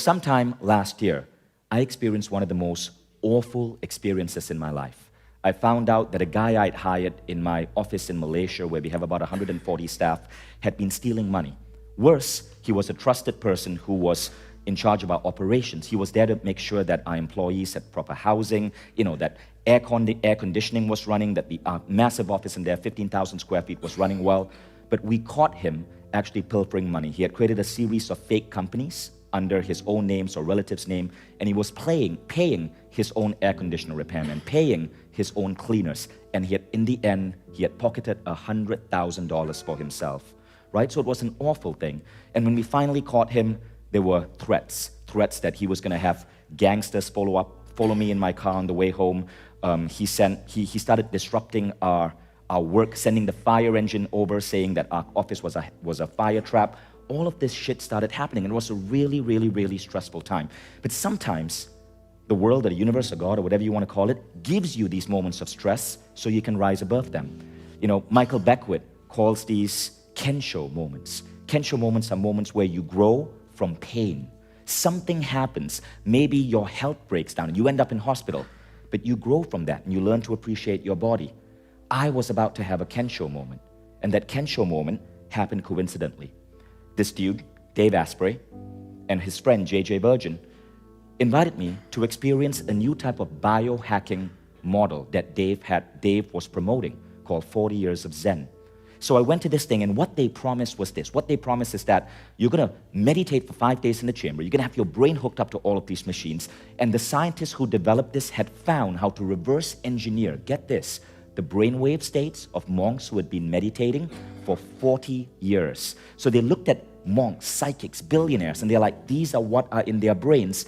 Sometime last year, I experienced one of the most awful experiences in my life. I found out that a guy I'd hired in my office in Malaysia, where we have about 140 staff, had been stealing money. Worse, he was a trusted person who was in charge of our operations. He was there to make sure that our employees had proper housing, that air conditioning was running, that the massive office in there, 15,000 square feet, was running well. But we caught him actually pilfering money. He had created a series of fake companies under his own names or relatives' name, and he was paying his own air conditioner repairman, paying his own cleaners, and in the end, he had pocketed $100,000 for himself, right? So it was an awful thing. And when we finally caught him, there were threats that he was going to have gangsters follow me in my car on the way home. He started disrupting our work, sending the fire engine over, saying that our office was a fire trap. All of this shit started happening, and it was a really, really, really stressful time. But sometimes the world or the universe or God or whatever you want to call it gives you these moments of stress so you can rise above them. Michael Beckwith calls these Kensho moments. Kensho moments are moments where you grow from pain. Something happens. Maybe your health breaks down and you end up in hospital, but you grow from that and you learn to appreciate your body. I was about to have a Kensho moment, and that Kensho moment happened coincidentally. This dude, Dave Asprey, and his friend, J.J. Virgin, invited me to experience a new type of biohacking model that Dave was promoting called 40 Years of Zen. So I went to this thing, and what they promised was this. What they promised is that you're going to meditate for 5 days in the chamber. You're going to have your brain hooked up to all of these machines. And the scientists who developed this had found how to reverse engineer, get this, the brainwave states of monks who had been meditating for 40 years. So they looked at monks, psychics, billionaires, and they're like, these are what are in their brains.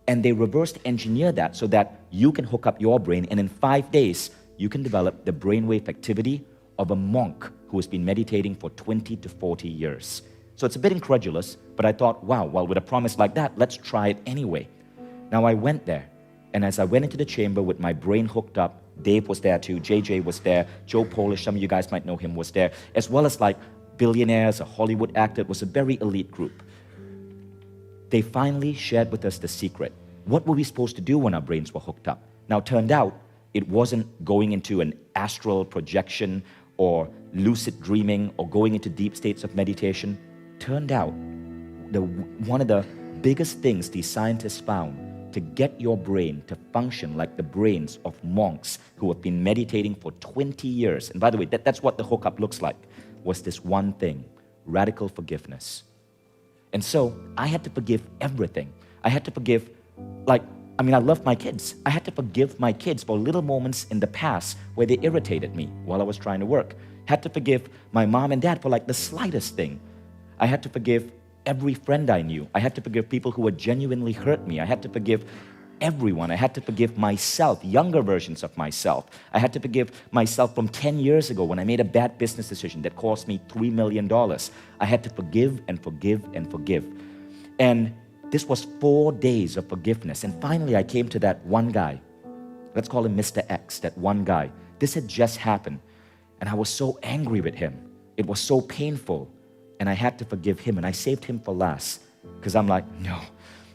And they reversed engineer that so that you can hook up your brain, and in 5 days, you can develop the brainwave activity of a monk who has been meditating for 20 to 40 years. So it's a bit incredulous, but I thought, wow, well, with a promise like that, let's try it anyway. Now I went there, and as I went into the chamber with my brain hooked up, Dave was there too, JJ was there, Joe Polish, some of you guys might know him, was there, as well as like billionaires, a Hollywood actor. It was a very elite group. They finally shared with us the secret. What were we supposed to do when our brains were hooked up? Now, it turned out it wasn't going into an astral projection or lucid dreaming or going into deep states of meditation. Turned out one of the biggest things these scientists found to get your brain to function like the brains of monks who have been meditating for 20 years, and by the way, that's what the hookup looks like, was this one thing: radical forgiveness. And so I had to forgive everything. I had to forgive, I love my kids. I had to forgive my kids for little moments in the past where they irritated me while I was trying to work. Had to forgive my mom and dad for the slightest thing. I had to forgive every friend I knew. I had to forgive people who had genuinely hurt me. I had to forgive everyone. I had to forgive myself, younger versions of myself. I had to forgive myself from 10 years ago when I made a bad business decision that cost me $3 million. I had to forgive and forgive and forgive. And this was 4 days of forgiveness. And finally, I came to that one guy. Let's call him Mr. X, that one guy. This had just happened. And I was so angry with him. It was so painful. And I had to forgive him. And I saved him for last. Because I'm like, no,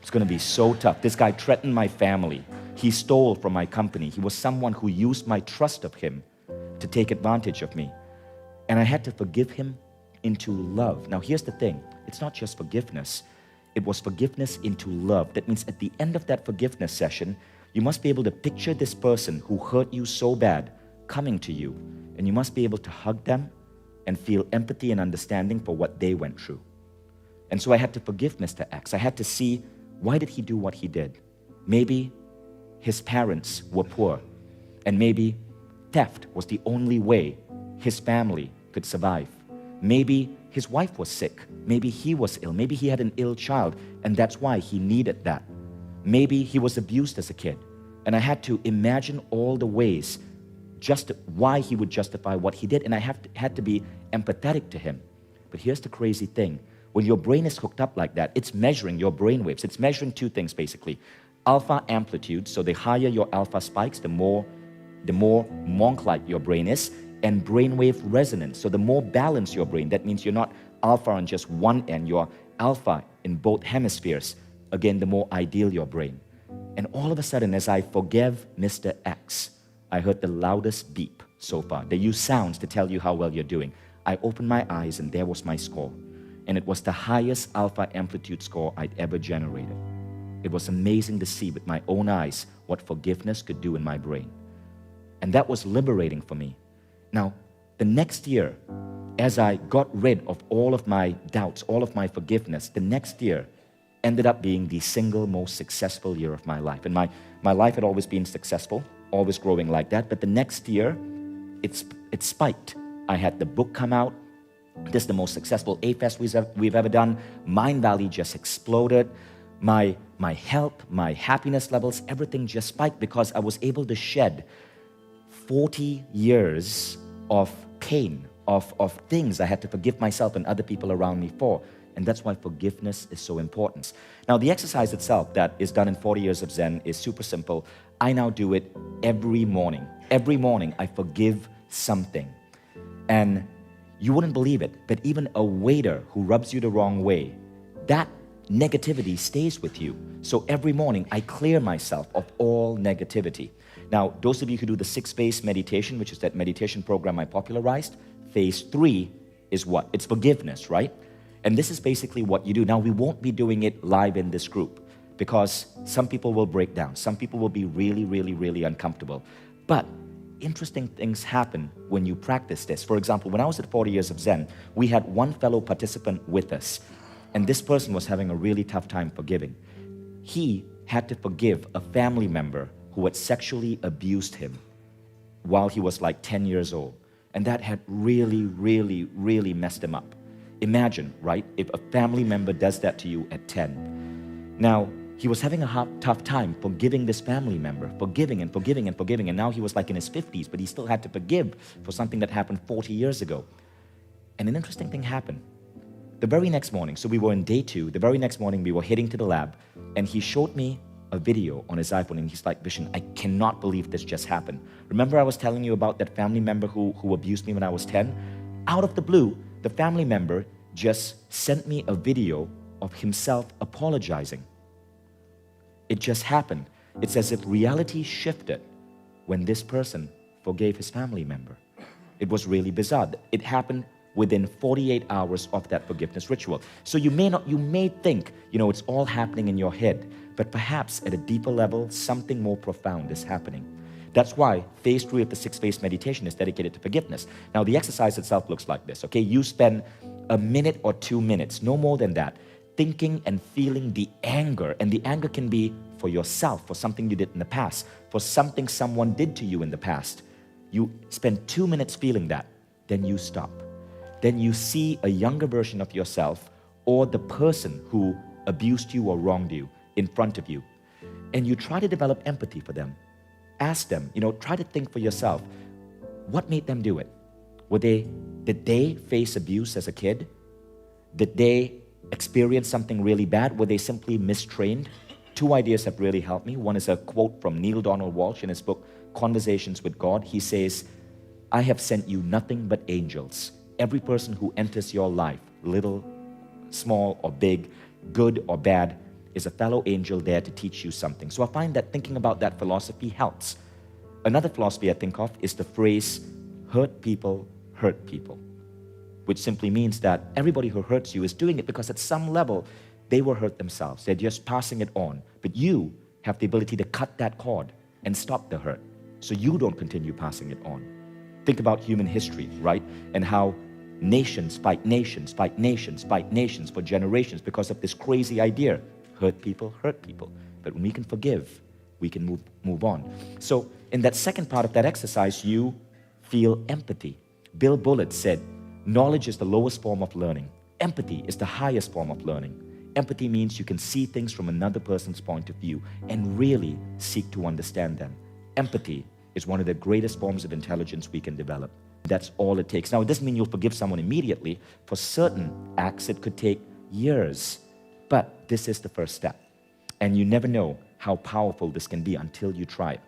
it's going to be so tough. This guy threatened my family. He stole from my company. He was someone who used my trust of him to take advantage of me. And I had to forgive him into love. Now, here's the thing. It's not just forgiveness. It was forgiveness into love. That means at the end of that forgiveness session, you must be able to picture this person who hurt you so bad coming to you. And you must be able to hug them and feel empathy and understanding for what they went through. And so I had to forgive Mr. X. I had to see, why did he do what he did? Maybe his parents were poor, and maybe theft was the only way his family could survive. Maybe his wife was sick. Maybe he was ill. Maybe he had an ill child, and that's why he needed that. Maybe he was abused as a kid. And I had to imagine all the ways just why he would justify what he did, and I had to be empathetic to him. But here's the crazy thing. When your brain is hooked up like that, it's measuring your brain waves. It's measuring two things, basically. Alpha amplitude, so the higher your alpha spikes, the more monk-like your brain is, and brainwave resonance, so the more balanced your brain. That means you're not alpha on just one end, you're alpha in both hemispheres. again, the more ideal your brain. And all of a sudden, as I forgave Mr. X, I heard the loudest beep so far. They use sounds to tell you how well you're doing. I opened my eyes and there was my score. And it was the highest alpha amplitude score I'd ever generated. It was amazing to see with my own eyes what forgiveness could do in my brain. And that was liberating for me. Now, the next year, as I got rid of all of my doubts, all of my forgiveness, the next year ended up being the single most successful year of my life. And my life had always been successful, always growing like that. But the next year, it spiked. I had the book come out. This is the most successful A-Fest we've ever done. Mindvalley just exploded. My health, my happiness levels, everything just spiked because I was able to shed 40 years of pain, of things I had to forgive myself and other people around me for. And that's why forgiveness is so important. Now, the exercise itself that is done in 40 years of Zen is super simple. I now do it every morning. Every morning, I forgive something. And you wouldn't believe it, but even a waiter who rubs you the wrong way, that negativity stays with you. So every morning, I clear myself of all negativity. Now, those of you who do the 6-phase meditation, which is that meditation program I popularized, phase 3 is what? It's forgiveness, right? And this is basically what you do. Now, we won't be doing it live in this group because some people will break down. Some people will be really, really, really uncomfortable. But interesting things happen when you practice this. For example, when I was at 40 Years of Zen, we had one fellow participant with us. And this person was having a really tough time forgiving. He had to forgive a family member who had sexually abused him while he was like 10 years old. And that had really, really, really messed him up. Imagine, right, if a family member does that to you at 10. Now, he was having a tough time forgiving this family member, forgiving and forgiving and forgiving, and now he was like in his 50s, but he still had to forgive for something that happened 40 years ago. And an interesting thing happened. The very next morning, so we were in day 2, the very next morning we were heading to the lab, and he showed me a video on his iPhone, and he's like, Vishen, I cannot believe this just happened. Remember I was telling you about that family member who abused me when I was 10? Out of the blue, the family member just sent me a video of himself apologizing. It just happened. It's as if reality shifted when this person forgave his family member. It was really bizarre. It happened within 48 hours of that forgiveness ritual. So you may think, it's all happening in your head, but perhaps at a deeper level, something more profound is happening. That's why phase 3 of the 6-phase meditation is dedicated to forgiveness. Now, the exercise itself looks like this, okay? You spend a minute or 2 minutes, no more than that, thinking and feeling the anger. And the anger can be for yourself, for something you did in the past, for something someone did to you in the past. You spend 2 minutes feeling that, then you stop. Then you see a younger version of yourself or the person who abused you or wronged you in front of you. And you try to develop empathy for them. Ask them, try to think for yourself, what made them do it? Did they face abuse as a kid? Did they experience something really bad? Were they simply mistrained? 2 ideas have really helped me. One is a quote from Neil Donald Walsh in his book, Conversations with God. He says, I have sent you nothing but angels. Every person who enters your life, little, small or big, good or bad, is a fellow angel there to teach you something. So I find that thinking about that philosophy helps. Another philosophy I think of is the phrase, hurt people, which simply means that everybody who hurts you is doing it because at some level, they were hurt themselves. They're just passing it on. But you have the ability to cut that cord and stop the hurt so you don't continue passing it on. Think about human history, right? And how nations fight nations, fight nations, fight nations for generations because of this crazy idea. Hurt people. But when we can forgive, we can move on. So in that second part of that exercise, you feel empathy. Bill Bullitt said, knowledge is the lowest form of learning. Empathy is the highest form of learning. Empathy means you can see things from another person's point of view and really seek to understand them. Empathy is one of the greatest forms of intelligence we can develop. That's all it takes. Now, it doesn't mean you'll forgive someone immediately. For certain acts, it could take years. But this is the first step. And you never know how powerful this can be until you try it.